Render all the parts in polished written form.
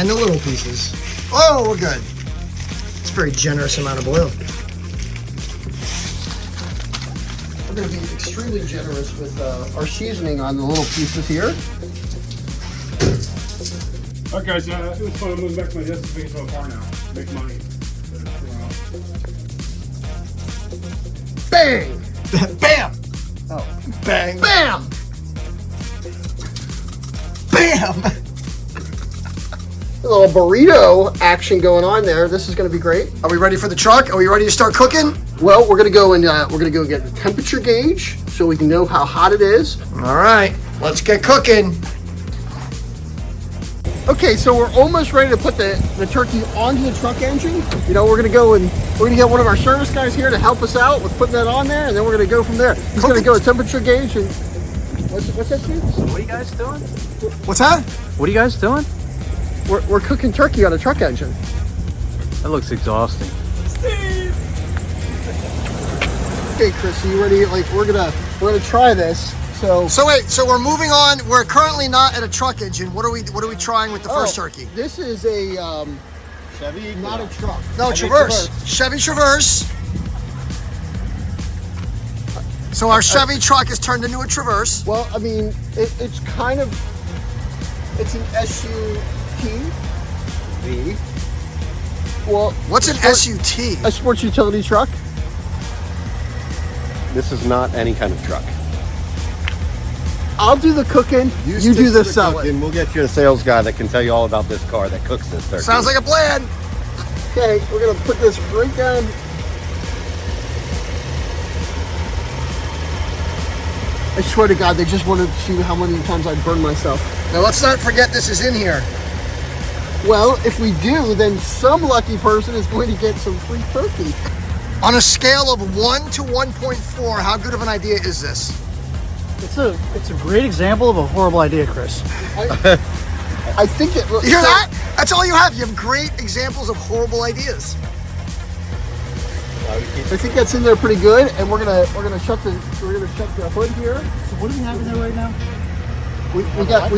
And the little pieces. Oh, we're good. It's a very generous amount of oil. We're going to be extremely generous with our seasoning on the little pieces here. All right, guys, it was fun. I'm moving back to my desk to make a car now. Make money. Bang! Bam! Oh. Bang! Bam! Bam! A little burrito action going on there. This is going to be great. Are we ready for the truck? Are we ready to start cooking? Well, we're going to go and get the temperature gauge so we can know how hot it is. All right, let's get cooking. Okay, so we're almost ready to put the turkey onto the truck engine. You know, we're gonna go and we're gonna get one of our service guys here to help us out with putting that on there, and then we're gonna go from there. He's gonna go a temperature gauge and what's that, Steve? What are you guys doing? What's that? What are you guys doing? We're cooking turkey on a truck engine. That looks exhausting. Okay, Chris, are you ready? Like we're gonna try this. So wait, so we're moving on. We're currently not at a truck engine. What are we trying with the first turkey? This is a Chevy, not a truck. No, Traverse. Chevy Traverse. So our Chevy truck has turned into a Traverse. Well, I mean, it's kind of an SUV. Well, what's an SUT? A sports utility truck. This is not any kind of truck. I'll do the cooking, you do the selling. And we'll get you a sales guy that can tell you all about this car that cooks this turkey. Sounds like a plan. Okay, we're gonna put this right down. I swear to God, they just wanted to see how many times I burn myself. Now let's not forget this is in here. Well, if we do, then some lucky person is going to get some free turkey. On a scale of 1 to 1.4, how good of an idea is this? It's a great example of a horrible idea, Chris. I think it. You hear that? That's all you have. You have great examples of horrible ideas. I think that's in there pretty good, and we're gonna shut the hood here. So what do we have in there right now? We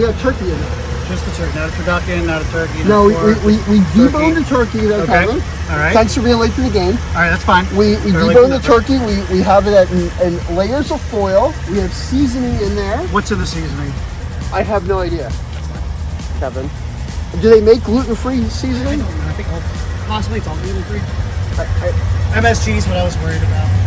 have turkey in there. Just the turkey, not a turducken, not a turkey. No, we deboned the turkey. There, okay. Kevin. All right. Thanks for being late to the game. All right, that's fine. We deboned the turkey. We have it in layers of foil. We have seasoning in there. What's in the seasoning? I have no idea, Kevin. Do they make gluten-free seasoning? I think possibly it's all gluten-free. MSG is what I was worried about.